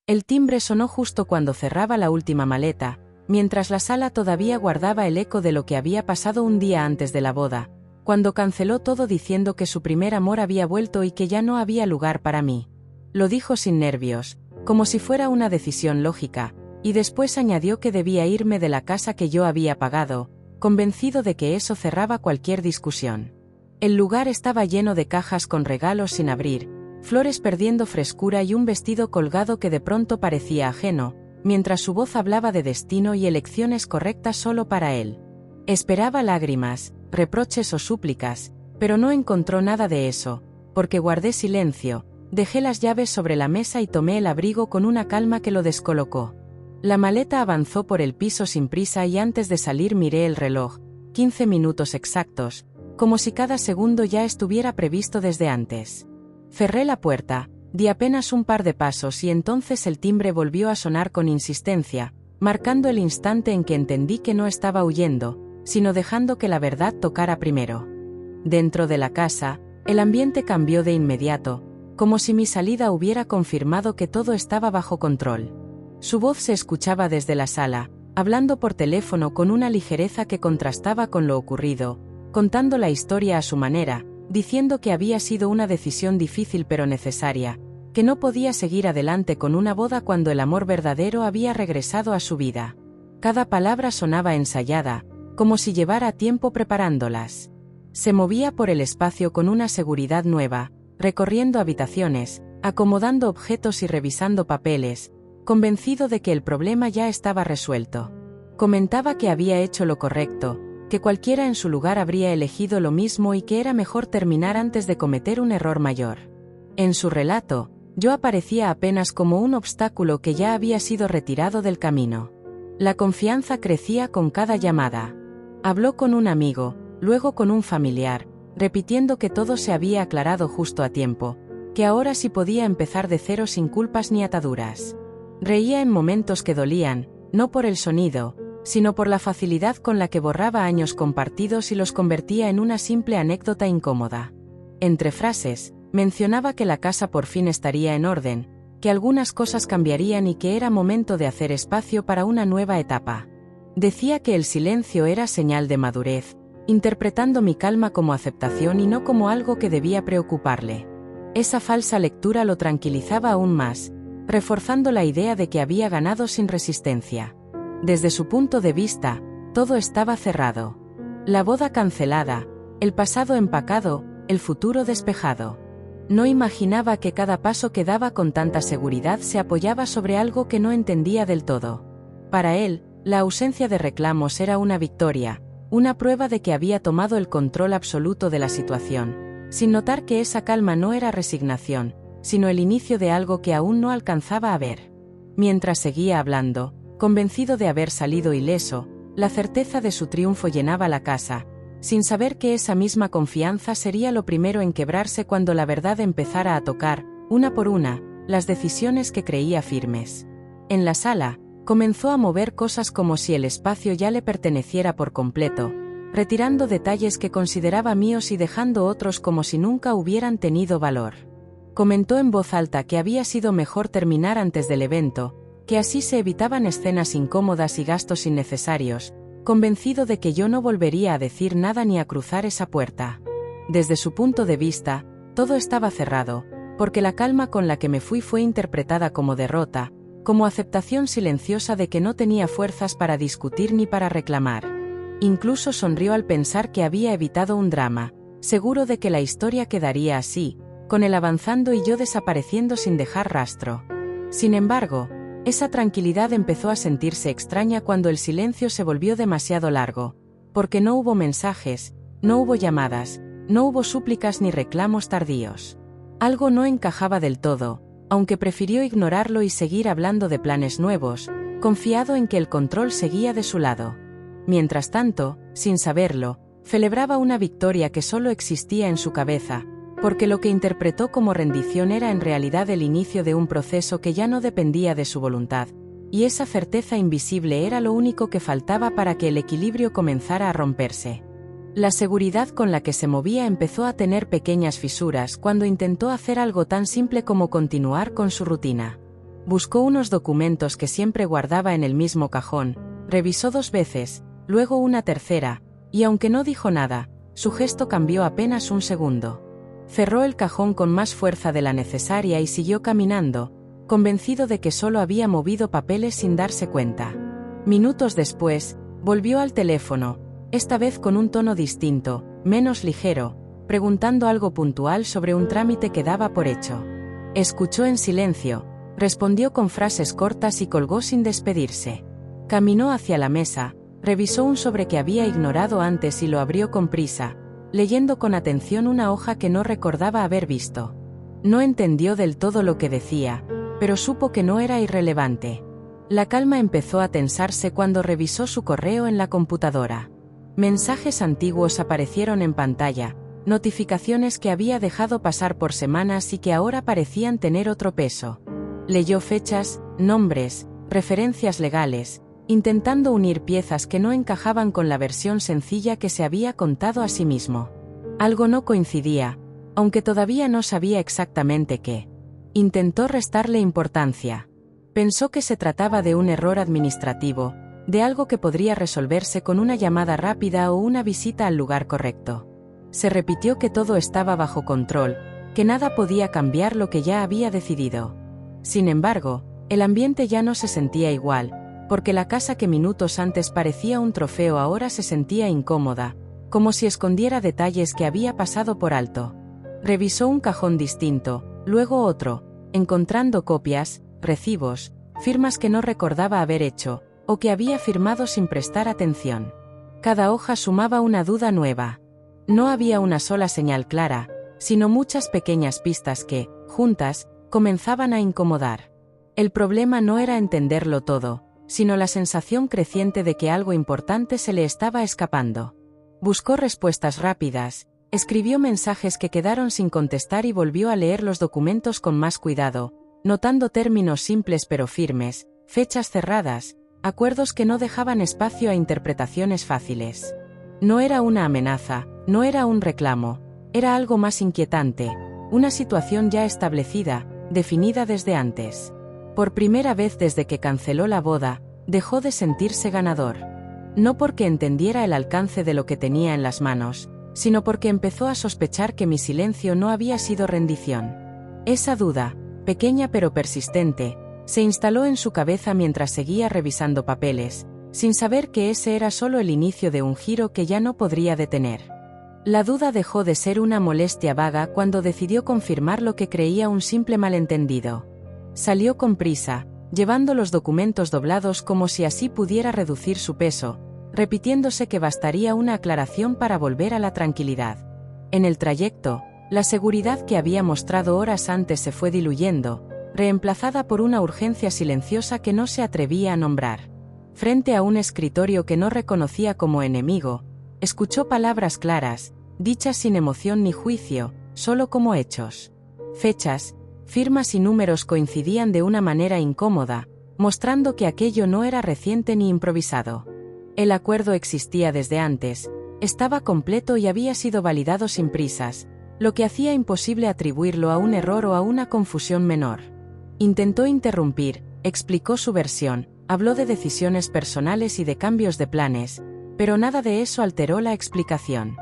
El timbre sonó justo cuando cerraba la última maleta, mientras la sala todavía guardaba el eco de lo que había pasado un día antes de la boda, cuando canceló todo diciendo que su primer amor había vuelto y que ya no había lugar para mí. Lo dijo sin nervios, como si fuera una decisión lógica, y después añadió que debía irme de la casa que yo había pagado, convencido de que eso cerraba cualquier discusión. El lugar estaba lleno de cajas con regalos sin abrir, flores perdiendo frescura y un vestido colgado que de pronto parecía ajeno, mientras su voz hablaba de destino y elecciones correctas solo para él. Esperaba lágrimas, reproches o súplicas, pero no encontró nada de eso, porque guardé silencio, dejé las llaves sobre la mesa y tomé el abrigo con una calma que lo descolocó. La maleta avanzó por el piso sin prisa y antes de salir miré el reloj, 15 minutos exactos, como si cada segundo ya estuviera previsto desde antes. Cerré la puerta, di apenas un par de pasos y entonces el timbre volvió a sonar con insistencia, marcando el instante en que entendí que no estaba huyendo, sino dejando que la verdad tocara primero. Dentro de la casa, el ambiente cambió de inmediato, como si mi salida hubiera confirmado que todo estaba bajo control. Su voz se escuchaba desde la sala, hablando por teléfono con una ligereza que contrastaba con lo ocurrido, contando la historia a su manera, diciendo que había sido una decisión difícil pero necesaria, que no podía seguir adelante con una boda cuando el amor verdadero había regresado a su vida. Cada palabra sonaba ensayada, como si llevara tiempo preparándolas. Se movía por el espacio con una seguridad nueva, recorriendo habitaciones, acomodando objetos y revisando papeles, convencido de que el problema ya estaba resuelto. Comentaba que había hecho lo correcto, que cualquiera en su lugar habría elegido lo mismo y que era mejor terminar antes de cometer un error mayor. En su relato, yo aparecía apenas como un obstáculo que ya había sido retirado del camino. La confianza crecía con cada llamada. Habló con un amigo, luego con un familiar, repitiendo que todo se había aclarado justo a tiempo, que ahora sí podía empezar de cero sin culpas ni ataduras. Reía en momentos que dolían, no por el sonido, sino por la facilidad con la que borraba años compartidos y los convertía en una simple anécdota incómoda. Entre frases, mencionaba que la casa por fin estaría en orden, que algunas cosas cambiarían y que era momento de hacer espacio para una nueva etapa. Decía que el silencio era señal de madurez, interpretando mi calma como aceptación y no como algo que debía preocuparle. Esa falsa lectura lo tranquilizaba aún más, reforzando la idea de que había ganado sin resistencia. Desde su punto de vista, todo estaba cerrado. La boda cancelada, el pasado empacado, el futuro despejado. No imaginaba que cada paso que daba con tanta seguridad se apoyaba sobre algo que no entendía del todo. Para él, la ausencia de reclamos era una victoria, una prueba de que había tomado el control absoluto de la situación, sin notar que esa calma no era resignación, sino el inicio de algo que aún no alcanzaba a ver. Mientras seguía hablando, convencido de haber salido ileso, la certeza de su triunfo llenaba la casa, sin saber que esa misma confianza sería lo primero en quebrarse cuando la verdad empezara a tocar, una por una, las decisiones que creía firmes. En la sala, comenzó a mover cosas como si el espacio ya le perteneciera por completo, retirando detalles que consideraba míos y dejando otros como si nunca hubieran tenido valor. Comentó en voz alta que había sido mejor terminar antes del evento, que así se evitaban escenas incómodas y gastos innecesarios, convencido de que yo no volvería a decir nada ni a cruzar esa puerta. Desde su punto de vista, todo estaba cerrado, porque la calma con la que me fui fue interpretada como derrota, como aceptación silenciosa de que no tenía fuerzas para discutir ni para reclamar. Incluso sonrió al pensar que había evitado un drama, seguro de que la historia quedaría así, con él avanzando y yo desapareciendo sin dejar rastro. Sin embargo, esa tranquilidad empezó a sentirse extraña cuando el silencio se volvió demasiado largo, porque no hubo mensajes, no hubo llamadas, no hubo súplicas ni reclamos tardíos. Algo no encajaba del todo, aunque prefirió ignorarlo y seguir hablando de planes nuevos, confiado en que el control seguía de su lado. Mientras tanto, sin saberlo, celebraba una victoria que solo existía en su cabeza, porque lo que interpretó como rendición era en realidad el inicio de un proceso que ya no dependía de su voluntad, y esa certeza invisible era lo único que faltaba para que el equilibrio comenzara a romperse. La seguridad con la que se movía empezó a tener pequeñas fisuras cuando intentó hacer algo tan simple como continuar con su rutina. Buscó unos documentos que siempre guardaba en el mismo cajón, revisó 2 veces, luego una tercera, y aunque no dijo nada, su gesto cambió apenas un segundo. Cerró el cajón con más fuerza de la necesaria y siguió caminando, convencido de que solo había movido papeles sin darse cuenta. Minutos después, volvió al teléfono, esta vez con un tono distinto, menos ligero, preguntando algo puntual sobre un trámite que daba por hecho. Escuchó en silencio, respondió con frases cortas y colgó sin despedirse. Caminó hacia la mesa, revisó un sobre que había ignorado antes y lo abrió con prisa, leyendo con atención una hoja que no recordaba haber visto. No entendió del todo lo que decía, pero supo que no era irrelevante. La calma empezó a tensarse cuando revisó su correo en la computadora. Mensajes antiguos aparecieron en pantalla, notificaciones que había dejado pasar por semanas y que ahora parecían tener otro peso. Leyó fechas, nombres, referencias legales, intentando unir piezas que no encajaban con la versión sencilla que se había contado a sí mismo. Algo no coincidía, aunque todavía no sabía exactamente qué. Intentó restarle importancia. Pensó que se trataba de un error administrativo, de algo que podría resolverse con una llamada rápida o una visita al lugar correcto. Se repitió que todo estaba bajo control, que nada podía cambiar lo que ya había decidido. Sin embargo, el ambiente ya no se sentía igual, porque la casa que minutos antes parecía un trofeo ahora se sentía incómoda, como si escondiera detalles que había pasado por alto. Revisó un cajón distinto, luego otro, encontrando copias, recibos, firmas que no recordaba haber hecho, o que había firmado sin prestar atención. Cada hoja sumaba una duda nueva. No había una sola señal clara, sino muchas pequeñas pistas que, juntas, comenzaban a incomodar. El problema no era entenderlo todo, sino la sensación creciente de que algo importante se le estaba escapando. Buscó respuestas rápidas, escribió mensajes que quedaron sin contestar y volvió a leer los documentos con más cuidado, notando términos simples pero firmes, fechas cerradas, acuerdos que no dejaban espacio a interpretaciones fáciles. No era una amenaza, no era un reclamo, era algo más inquietante, una situación ya establecida, definida desde antes. Por primera vez desde que canceló la boda, dejó de sentirse ganador. No porque entendiera el alcance de lo que tenía en las manos, sino porque empezó a sospechar que mi silencio no había sido rendición. Esa duda, pequeña pero persistente, se instaló en su cabeza mientras seguía revisando papeles, sin saber que ese era solo el inicio de un giro que ya no podría detener. La duda dejó de ser una molestia vaga cuando decidió confirmar lo que creía un simple malentendido. Salió con prisa, llevando los documentos doblados como si así pudiera reducir su peso, repitiéndose que bastaría una aclaración para volver a la tranquilidad. En el trayecto, la seguridad que había mostrado horas antes se fue diluyendo, reemplazada por una urgencia silenciosa que no se atrevía a nombrar. Frente a un escritorio que no reconocía como enemigo, escuchó palabras claras, dichas sin emoción ni juicio, solo como hechos. Fechas, firmas y números coincidían de una manera incómoda, mostrando que aquello no era reciente ni improvisado. El acuerdo existía desde antes, estaba completo y había sido validado sin prisas, lo que hacía imposible atribuirlo a un error o a una confusión menor. Intentó interrumpir, explicó su versión, habló de decisiones personales y de cambios de planes, pero nada de eso alteró la explicación.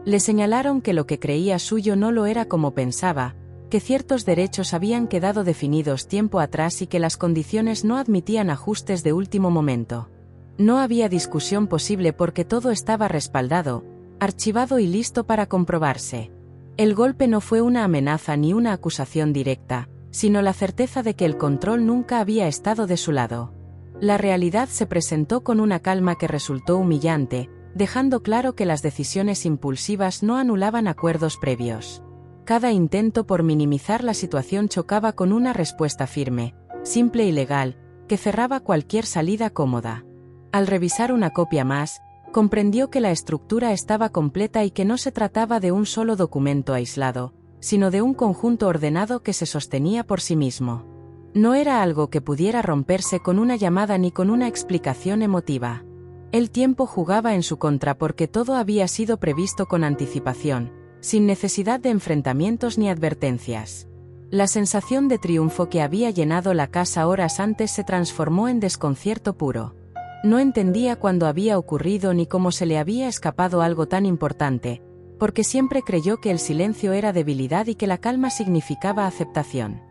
Le señalaron que lo que creía suyo no lo era como pensaba, que ciertos derechos habían quedado definidos tiempo atrás y que las condiciones no admitían ajustes de último momento. No había discusión posible porque todo estaba respaldado, archivado y listo para comprobarse. El golpe no fue una amenaza ni una acusación directa, sino la certeza de que el control nunca había estado de su lado. La realidad se presentó con una calma que resultó humillante, dejando claro que las decisiones impulsivas no anulaban acuerdos previos. Cada intento por minimizar la situación chocaba con una respuesta firme, simple y legal, que cerraba cualquier salida cómoda. Al revisar una copia más, comprendió que la estructura estaba completa y que no se trataba de un solo documento aislado, sino de un conjunto ordenado que se sostenía por sí mismo. No era algo que pudiera romperse con una llamada ni con una explicación emotiva. El tiempo jugaba en su contra porque todo había sido previsto con anticipación, sin necesidad de enfrentamientos ni advertencias. La sensación de triunfo que había llenado la casa horas antes se transformó en desconcierto puro. No entendía cuándo había ocurrido ni cómo se le había escapado algo tan importante, porque siempre creyó que el silencio era debilidad y que la calma significaba aceptación.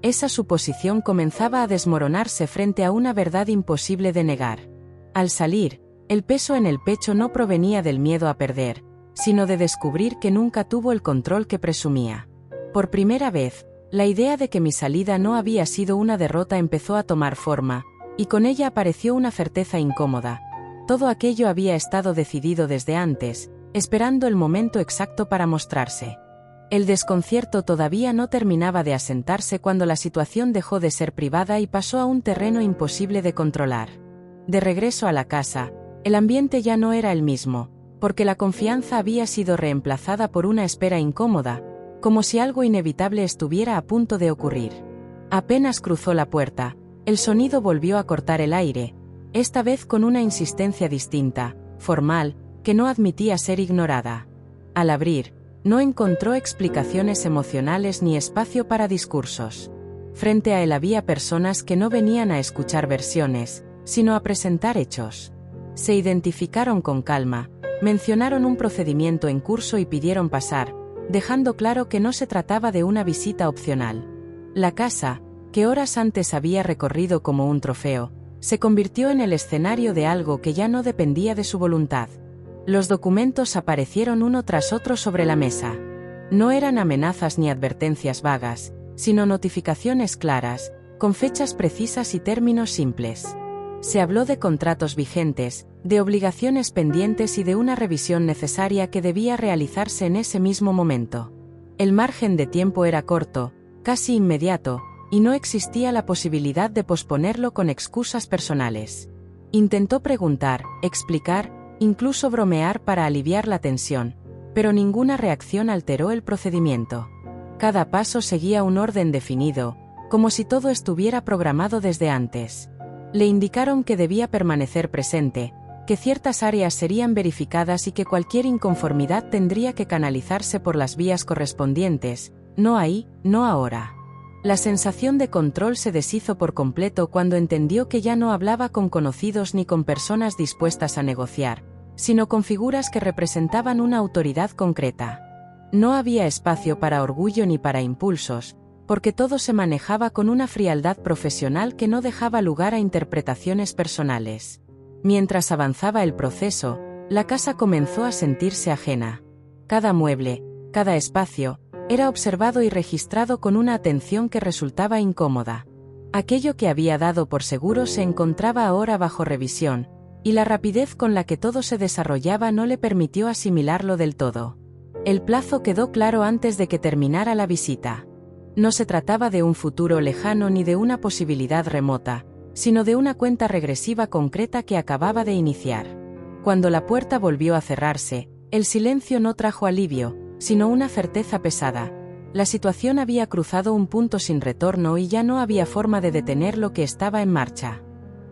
Esa suposición comenzaba a desmoronarse frente a una verdad imposible de negar. Al salir, el peso en el pecho no provenía del miedo a perder, sino de descubrir que nunca tuvo el control que presumía. Por primera vez, la idea de que mi salida no había sido una derrota empezó a tomar forma, y con ella apareció una certeza incómoda. Todo aquello había estado decidido desde antes, esperando el momento exacto para mostrarse. El desconcierto todavía no terminaba de asentarse cuando la situación dejó de ser privada y pasó a un terreno imposible de controlar. De regreso a la casa, el ambiente ya no era el mismo, porque la confianza había sido reemplazada por una espera incómoda, como si algo inevitable estuviera a punto de ocurrir. Apenas cruzó la puerta, el sonido volvió a cortar el aire, esta vez con una insistencia distinta, formal, que no admitía ser ignorada. Al abrir, no encontró explicaciones emocionales ni espacio para discursos. Frente a él había personas que no venían a escuchar versiones, sino a presentar hechos. Se identificaron con calma, mencionaron un procedimiento en curso y pidieron pasar, dejando claro que no se trataba de una visita opcional. La casa, que horas antes había recorrido como un trofeo, se convirtió en el escenario de algo que ya no dependía de su voluntad. Los documentos aparecieron uno tras otro sobre la mesa. No eran amenazas ni advertencias vagas, sino notificaciones claras, con fechas precisas y términos simples. Se habló de contratos vigentes, de obligaciones pendientes y de una revisión necesaria que debía realizarse en ese mismo momento. El margen de tiempo era corto, casi inmediato, y no existía la posibilidad de posponerlo con excusas personales. Intentó preguntar, explicar, incluso bromear para aliviar la tensión, pero ninguna reacción alteró el procedimiento. Cada paso seguía un orden definido, como si todo estuviera programado desde antes. Le indicaron que debía permanecer presente, que ciertas áreas serían verificadas y que cualquier inconformidad tendría que canalizarse por las vías correspondientes, no ahí, no ahora. La sensación de control se deshizo por completo cuando entendió que ya no hablaba con conocidos ni con personas dispuestas a negociar, sino con figuras que representaban una autoridad concreta. No había espacio para orgullo ni para impulsos, porque todo se manejaba con una frialdad profesional que no dejaba lugar a interpretaciones personales. Mientras avanzaba el proceso, la casa comenzó a sentirse ajena. Cada mueble, cada espacio, era observado y registrado con una atención que resultaba incómoda. Aquello que había dado por seguro se encontraba ahora bajo revisión, y la rapidez con la que todo se desarrollaba no le permitió asimilarlo del todo. El plazo quedó claro antes de que terminara la visita. No se trataba de un futuro lejano ni de una posibilidad remota, sino de una cuenta regresiva concreta que acababa de iniciar. Cuando la puerta volvió a cerrarse, el silencio no trajo alivio, sino una certeza pesada. La situación había cruzado un punto sin retorno y ya no había forma de detener lo que estaba en marcha.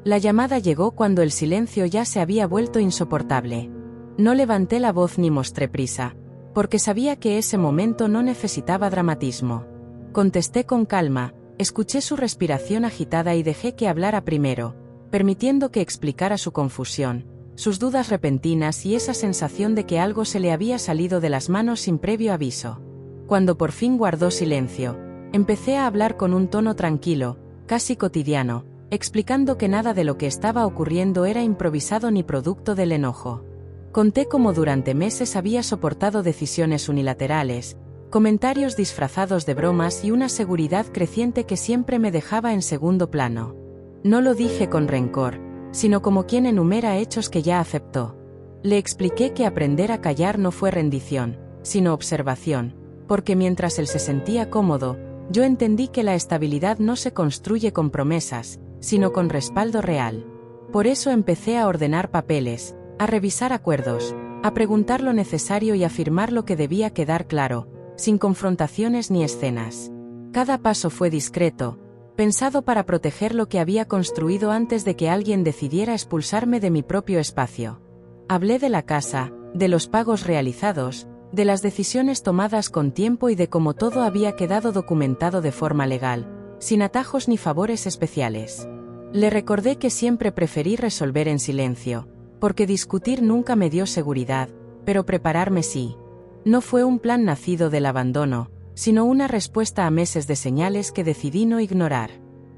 La llamada llegó cuando el silencio ya se había vuelto insoportable. No levanté la voz ni mostré prisa, porque sabía que ese momento no necesitaba dramatismo. Contesté con calma, escuché su respiración agitada y dejé que hablara primero, permitiendo que explicara su confusión, sus dudas repentinas y esa sensación de que algo se le había salido de las manos sin previo aviso. Cuando por fin guardó silencio, empecé a hablar con un tono tranquilo, casi cotidiano, explicando que nada de lo que estaba ocurriendo era improvisado ni producto del enojo. Conté cómo durante meses había soportado decisiones unilaterales, comentarios disfrazados de bromas y una seguridad creciente que siempre me dejaba en segundo plano. No lo dije con rencor, sino como quien enumera hechos que ya aceptó. Le expliqué que aprender a callar no fue rendición, sino observación, porque mientras él se sentía cómodo, yo entendí que la estabilidad no se construye con promesas, sino con respaldo real. Por eso empecé a ordenar papeles, a revisar acuerdos, a preguntar lo necesario y afirmar lo que debía quedar claro, sin confrontaciones ni escenas. Cada paso fue discreto, pensado para proteger lo que había construido antes de que alguien decidiera expulsarme de mi propio espacio. Hablé de la casa, de los pagos realizados, de las decisiones tomadas con tiempo y de cómo todo había quedado documentado de forma legal, sin atajos ni favores especiales. Le recordé que siempre preferí resolver en silencio, porque discutir nunca me dio seguridad, pero prepararme sí. No fue un plan nacido del abandono, sino una respuesta a meses de señales que decidí no ignorar.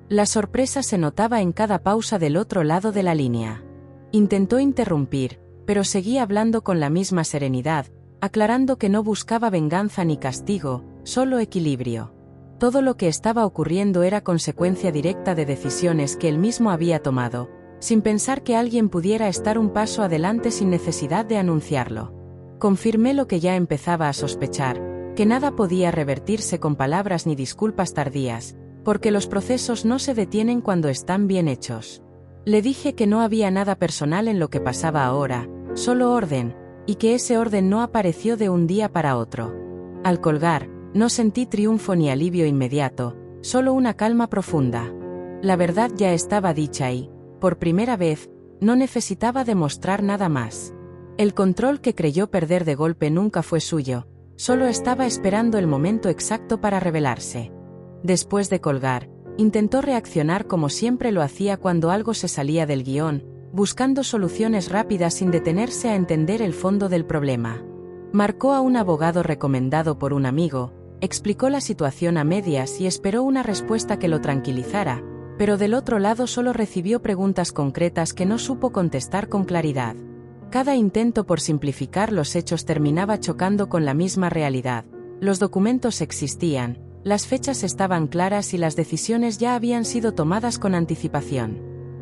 La sorpresa se notaba en cada pausa del otro lado de la línea. Intentó interrumpir, pero seguía hablando con la misma serenidad, aclarando que no buscaba venganza ni castigo, solo equilibrio. Todo lo que estaba ocurriendo era consecuencia directa de decisiones que él mismo había tomado, sin pensar que alguien pudiera estar un paso adelante sin necesidad de anunciarlo. Confirmé lo que ya empezaba a sospechar, que nada podía revertirse con palabras ni disculpas tardías, porque los procesos no se detienen cuando están bien hechos. Le dije que no había nada personal en lo que pasaba ahora, solo orden, y que ese orden no apareció de un día para otro. Al colgar, no sentí triunfo ni alivio inmediato, solo una calma profunda. La verdad ya estaba dicha y, por primera vez, no necesitaba demostrar nada más. El control que creyó perder de golpe nunca fue suyo, solo estaba esperando el momento exacto para revelarse. Después de colgar, intentó reaccionar como siempre lo hacía cuando algo se salía del guión, buscando soluciones rápidas sin detenerse a entender el fondo del problema. Marcó a un abogado recomendado por un amigo, explicó la situación a medias y esperó una respuesta que lo tranquilizara, pero del otro lado solo recibió preguntas concretas que no supo contestar con claridad. Cada intento por simplificar los hechos terminaba chocando con la misma realidad. Los documentos existían, las fechas estaban claras y las decisiones ya habían sido tomadas con anticipación.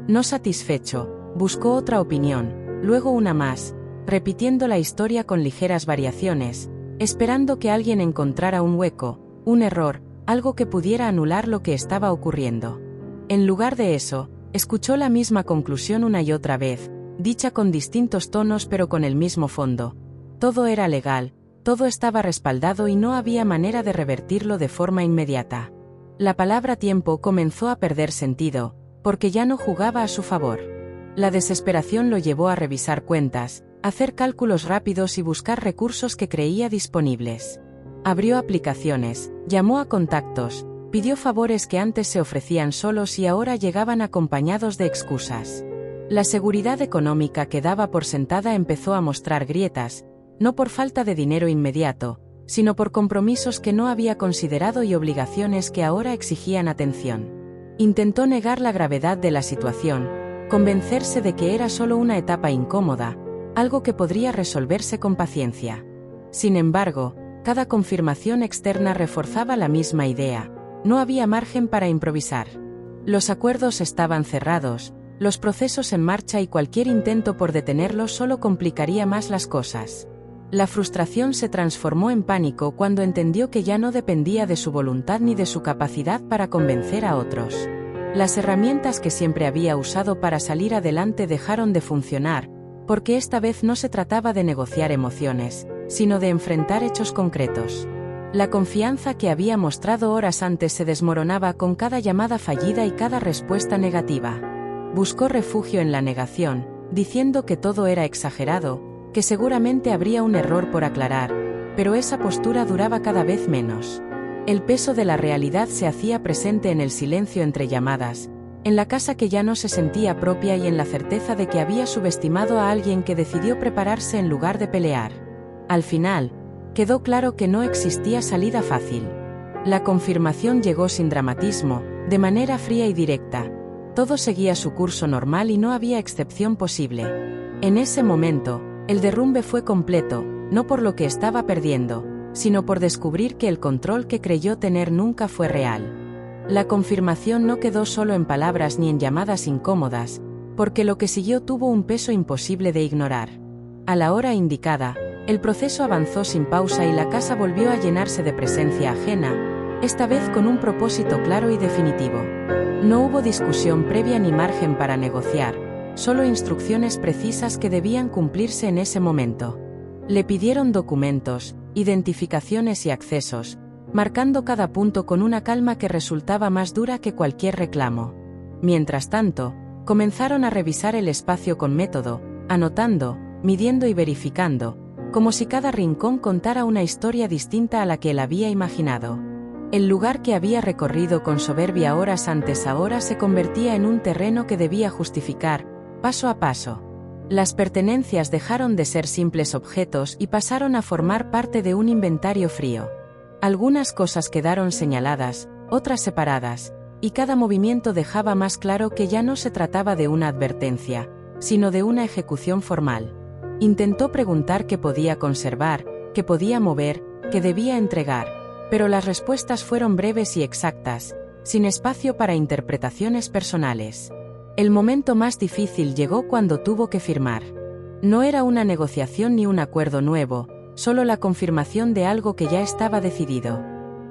No satisfecho, buscó otra opinión, luego una más, repitiendo la historia con ligeras variaciones, esperando que alguien encontrara un hueco, un error, algo que pudiera anular lo que estaba ocurriendo. En lugar de eso, escuchó la misma conclusión una y otra vez, dicha con distintos tonos pero con el mismo fondo. Todo era legal, todo estaba respaldado y no había manera de revertirlo de forma inmediata. La palabra tiempo comenzó a perder sentido, porque ya no jugaba a su favor. La desesperación lo llevó a revisar cuentas, hacer cálculos rápidos y buscar recursos que creía disponibles. Abrió aplicaciones, llamó a contactos, pidió favores que antes se ofrecían solos y ahora llegaban acompañados de excusas. La seguridad económica que daba por sentada empezó a mostrar grietas, no por falta de dinero inmediato, sino por compromisos que no había considerado y obligaciones que ahora exigían atención. Intentó negar la gravedad de la situación, convencerse de que era solo una etapa incómoda, algo que podría resolverse con paciencia. Sin embargo, cada confirmación externa reforzaba la misma idea, no había margen para improvisar. Los acuerdos estaban cerrados, los procesos en marcha y cualquier intento por detenerlos solo complicaría más las cosas. La frustración se transformó en pánico cuando entendió que ya no dependía de su voluntad ni de su capacidad para convencer a otros. Las herramientas que siempre había usado para salir adelante dejaron de funcionar, porque esta vez no se trataba de negociar emociones, sino de enfrentar hechos concretos. La confianza que había mostrado horas antes se desmoronaba con cada llamada fallida y cada respuesta negativa. Buscó refugio en la negación, diciendo que todo era exagerado, que seguramente habría un error por aclarar, pero esa postura duraba cada vez menos. El peso de la realidad se hacía presente en el silencio entre llamadas, en la casa que ya no se sentía propia y en la certeza de que había subestimado a alguien que decidió prepararse en lugar de pelear. Al final, quedó claro que no existía salida fácil. La confirmación llegó sin dramatismo, de manera fría y directa. Todo seguía su curso normal y no había excepción posible. En ese momento, el derrumbe fue completo, no por lo que estaba perdiendo, sino por descubrir que el control que creyó tener nunca fue real. La confirmación no quedó solo en palabras ni en llamadas incómodas, porque lo que siguió tuvo un peso imposible de ignorar. A la hora indicada, el proceso avanzó sin pausa y la casa volvió a llenarse de presencia ajena, esta vez con un propósito claro y definitivo. No hubo discusión previa ni margen para negociar, solo instrucciones precisas que debían cumplirse en ese momento. Le pidieron documentos, identificaciones y accesos, marcando cada punto con una calma que resultaba más dura que cualquier reclamo. Mientras tanto, comenzaron a revisar el espacio con método, anotando, midiendo y verificando, como si cada rincón contara una historia distinta a la que él había imaginado. El lugar que había recorrido con soberbia horas antes ahora se convertía en un terreno que debía justificar, paso a paso. Las pertenencias dejaron de ser simples objetos y pasaron a formar parte de un inventario frío. Algunas cosas quedaron señaladas, otras separadas, y cada movimiento dejaba más claro que ya no se trataba de una advertencia, sino de una ejecución formal. Intentó preguntar qué podía conservar, qué podía mover, qué debía entregar, pero las respuestas fueron breves y exactas, sin espacio para interpretaciones personales. El momento más difícil llegó cuando tuvo que firmar. No era una negociación ni un acuerdo nuevo, solo la confirmación de algo que ya estaba decidido.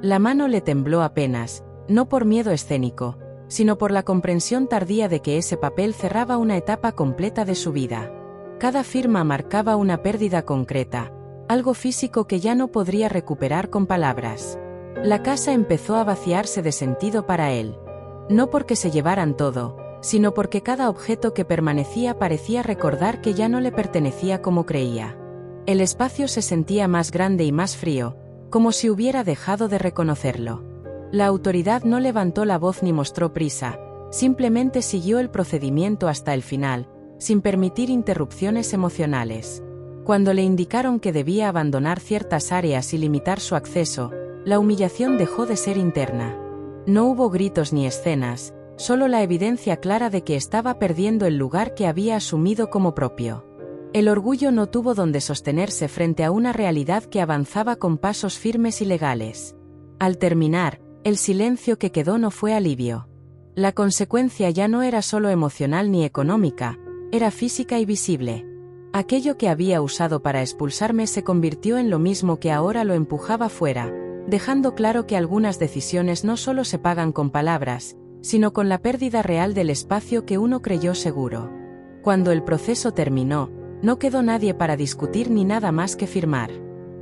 La mano le tembló apenas, no por miedo escénico, sino por la comprensión tardía de que ese papel cerraba una etapa completa de su vida. Cada firma marcaba una pérdida concreta, algo físico que ya no podría recuperar con palabras. La casa empezó a vaciarse de sentido para él. No porque se llevaran todo, sino porque cada objeto que permanecía parecía recordar que ya no le pertenecía como creía. El espacio se sentía más grande y más frío, como si hubiera dejado de reconocerlo. La autoridad no levantó la voz ni mostró prisa, simplemente siguió el procedimiento hasta el final, sin permitir interrupciones emocionales. Cuando le indicaron que debía abandonar ciertas áreas y limitar su acceso, la humillación dejó de ser interna. No hubo gritos ni escenas, solo la evidencia clara de que estaba perdiendo el lugar que había asumido como propio. El orgullo no tuvo donde sostenerse frente a una realidad que avanzaba con pasos firmes y legales. Al terminar, el silencio que quedó no fue alivio. La consecuencia ya no era solo emocional ni económica, era física y visible. Aquello que había usado para expulsarme se convirtió en lo mismo que ahora lo empujaba fuera, dejando claro que algunas decisiones no solo se pagan con palabras, sino con la pérdida real del espacio que uno creyó seguro. Cuando el proceso terminó, no quedó nadie para discutir ni nada más que firmar.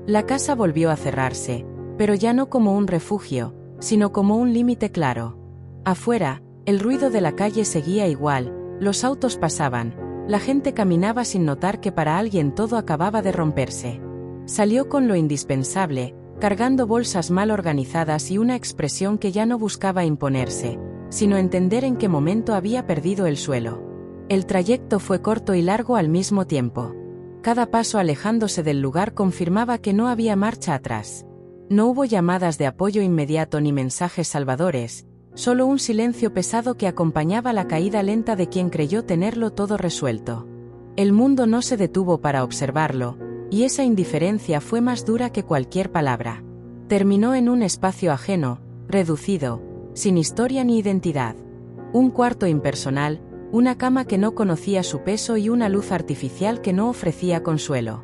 La casa volvió a cerrarse, pero ya no como un refugio, sino como un límite claro. Afuera, el ruido de la calle seguía igual, los autos pasaban, la gente caminaba sin notar que para alguien todo acababa de romperse. Salió con lo indispensable, cargando bolsas mal organizadas y una expresión que ya no buscaba imponerse, sino entender en qué momento había perdido el suelo. El trayecto fue corto y largo al mismo tiempo. Cada paso alejándose del lugar confirmaba que no había marcha atrás. No hubo llamadas de apoyo inmediato ni mensajes salvadores, solo un silencio pesado que acompañaba la caída lenta de quien creyó tenerlo todo resuelto. El mundo no se detuvo para observarlo, y esa indiferencia fue más dura que cualquier palabra. Terminó en un espacio ajeno, reducido, sin historia ni identidad. Un cuarto impersonal, una cama que no conocía su peso y una luz artificial que no ofrecía consuelo.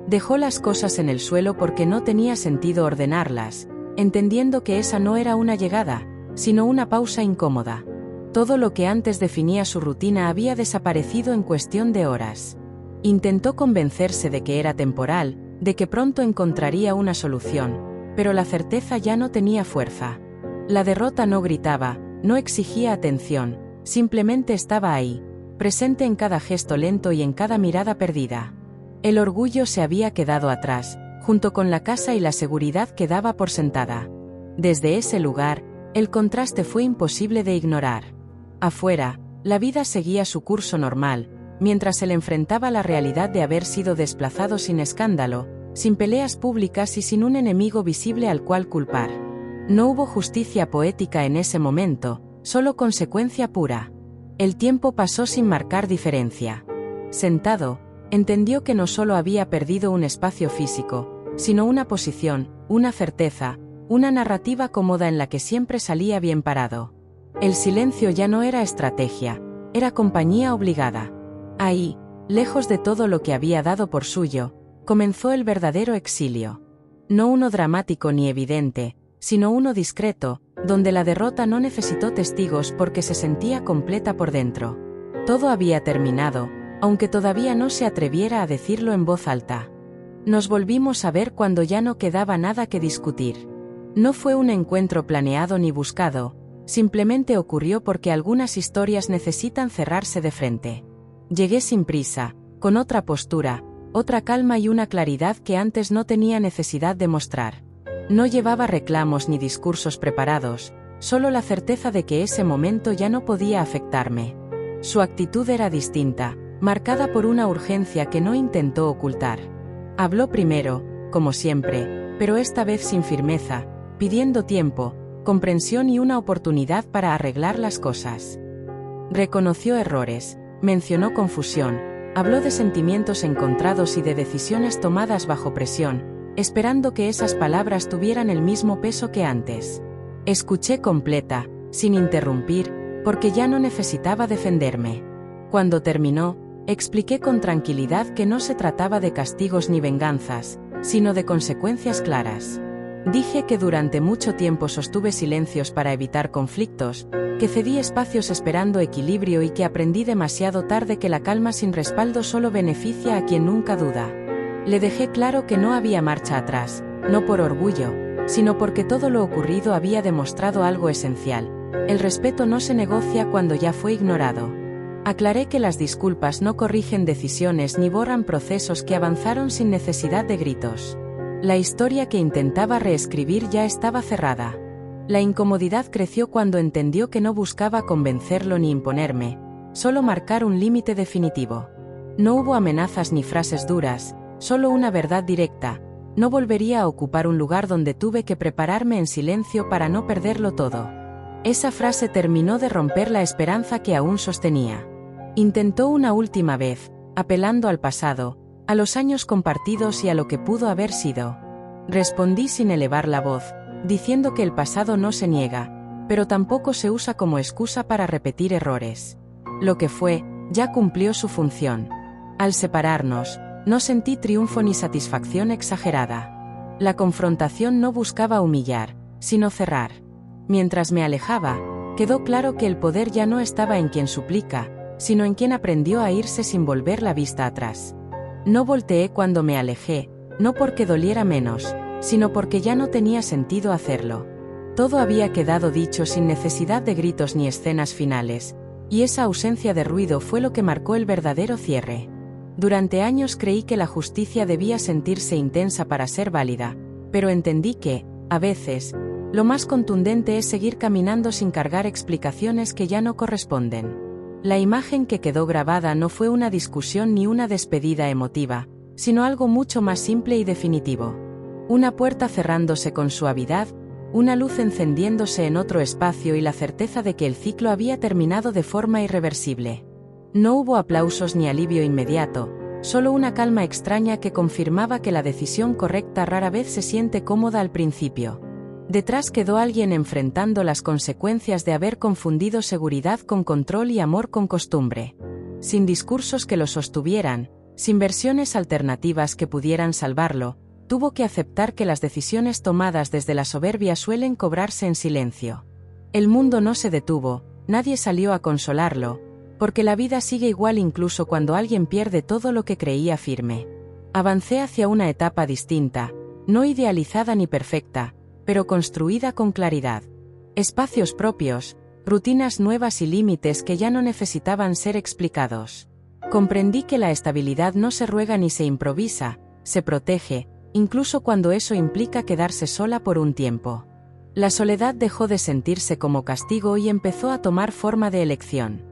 Dejó las cosas en el suelo porque no tenía sentido ordenarlas, entendiendo que esa no era una llegada, sino una pausa incómoda. Todo lo que antes definía su rutina había desaparecido en cuestión de horas. Intentó convencerse de que era temporal, de que pronto encontraría una solución, pero la certeza ya no tenía fuerza. La derrota no gritaba, no exigía atención, simplemente estaba ahí, presente en cada gesto lento y en cada mirada perdida. El orgullo se había quedado atrás, junto con la casa y la seguridad que daba por sentada. Desde ese lugar, el contraste fue imposible de ignorar. Afuera, la vida seguía su curso normal, mientras él enfrentaba la realidad de haber sido desplazado sin escándalo, sin peleas públicas y sin un enemigo visible al cual culpar. No hubo justicia poética en ese momento, solo consecuencia pura. El tiempo pasó sin marcar diferencia. Sentado, entendió que no solo había perdido un espacio físico, sino una posición, una certeza, una narrativa cómoda en la que siempre salía bien parado. El silencio ya no era estrategia, era compañía obligada. Ahí, lejos de todo lo que había dado por suyo, comenzó el verdadero exilio. No uno dramático ni evidente, sino uno discreto, donde la derrota no necesitó testigos porque se sentía completa por dentro. Todo había terminado, aunque todavía no se atreviera a decirlo en voz alta. Nos volvimos a ver cuando ya no quedaba nada que discutir. No fue un encuentro planeado ni buscado, simplemente ocurrió porque algunas historias necesitan cerrarse de frente. Llegué sin prisa, con otra postura, otra calma y una claridad que antes no tenía necesidad de mostrar. No llevaba reclamos ni discursos preparados, solo la certeza de que ese momento ya no podía afectarme. Su actitud era distinta, marcada por una urgencia que no intentó ocultar. Habló primero, como siempre, pero esta vez sin firmeza, pidiendo tiempo, comprensión y una oportunidad para arreglar las cosas. Reconoció errores, mencionó confusión, habló de sentimientos encontrados y de decisiones tomadas bajo presión, esperando que esas palabras tuvieran el mismo peso que antes. Escuché completa, sin interrumpir, porque ya no necesitaba defenderme. Cuando terminó, expliqué con tranquilidad que no se trataba de castigos ni venganzas, sino de consecuencias claras. Dije que durante mucho tiempo sostuve silencios para evitar conflictos, que cedí espacios esperando equilibrio y que aprendí demasiado tarde que la calma sin respaldo solo beneficia a quien nunca duda. Le dejé claro que no había marcha atrás, no por orgullo, sino porque todo lo ocurrido había demostrado algo esencial: el respeto no se negocia cuando ya fue ignorado. Aclaré que las disculpas no corrigen decisiones ni borran procesos que avanzaron sin necesidad de gritos. La historia que intentaba reescribir ya estaba cerrada. La incomodidad creció cuando entendió que no buscaba convencerlo ni imponerme, solo marcar un límite definitivo. No hubo amenazas ni frases duras, solo una verdad directa: no volvería a ocupar un lugar donde tuve que prepararme en silencio para no perderlo todo. Esa frase terminó de romper la esperanza que aún sostenía. Intentó una última vez, apelando al pasado, a los años compartidos y a lo que pudo haber sido. Respondí sin elevar la voz, diciendo que el pasado no se niega, pero tampoco se usa como excusa para repetir errores. Lo que fue, ya cumplió su función. Al separarnos, no sentí triunfo ni satisfacción exagerada. La confrontación no buscaba humillar, sino cerrar. Mientras me alejaba, quedó claro que el poder ya no estaba en quien suplica, sino en quien aprendió a irse sin volver la vista atrás. No volteé cuando me alejé, no porque doliera menos, sino porque ya no tenía sentido hacerlo. Todo había quedado dicho sin necesidad de gritos ni escenas finales, y esa ausencia de ruido fue lo que marcó el verdadero cierre. Durante años creí que la justicia debía sentirse intensa para ser válida, pero entendí que, a veces, lo más contundente es seguir caminando sin cargar explicaciones que ya no corresponden. La imagen que quedó grabada no fue una discusión ni una despedida emotiva, sino algo mucho más simple y definitivo. Una puerta cerrándose con suavidad, una luz encendiéndose en otro espacio y la certeza de que el ciclo había terminado de forma irreversible. No hubo aplausos ni alivio inmediato, solo una calma extraña que confirmaba que la decisión correcta rara vez se siente cómoda al principio. Detrás quedó alguien enfrentando las consecuencias de haber confundido seguridad con control y amor con costumbre. Sin discursos que lo sostuvieran, sin versiones alternativas que pudieran salvarlo, tuvo que aceptar que las decisiones tomadas desde la soberbia suelen cobrarse en silencio. El mundo no se detuvo, nadie salió a consolarlo, porque la vida sigue igual incluso cuando alguien pierde todo lo que creía firme. Avancé hacia una etapa distinta, no idealizada ni perfecta, pero construida con claridad. Espacios propios, rutinas nuevas y límites que ya no necesitaban ser explicados. Comprendí que la estabilidad no se ruega ni se improvisa, se protege, incluso cuando eso implica quedarse sola por un tiempo. La soledad dejó de sentirse como castigo y empezó a tomar forma de elección.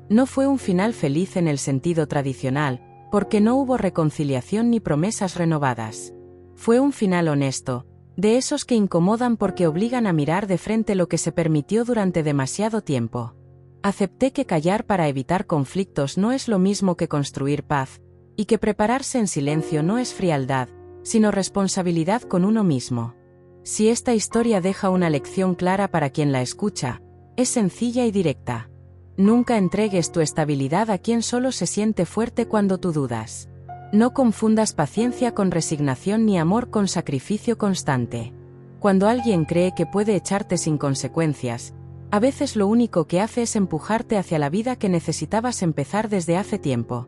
No fue un final feliz en el sentido tradicional, porque no hubo reconciliación ni promesas renovadas. Fue un final honesto, de esos que incomodan porque obligan a mirar de frente lo que se permitió durante demasiado tiempo. Acepté que callar para evitar conflictos no es lo mismo que construir paz, y que prepararse en silencio no es frialdad, sino responsabilidad con uno mismo. Si esta historia deja una lección clara para quien la escucha, es sencilla y directa. Nunca entregues tu estabilidad a quien solo se siente fuerte cuando tú dudas. No confundas paciencia con resignación ni amor con sacrificio constante. Cuando alguien cree que puede echarte sin consecuencias, a veces lo único que hace es empujarte hacia la vida que necesitabas empezar desde hace tiempo.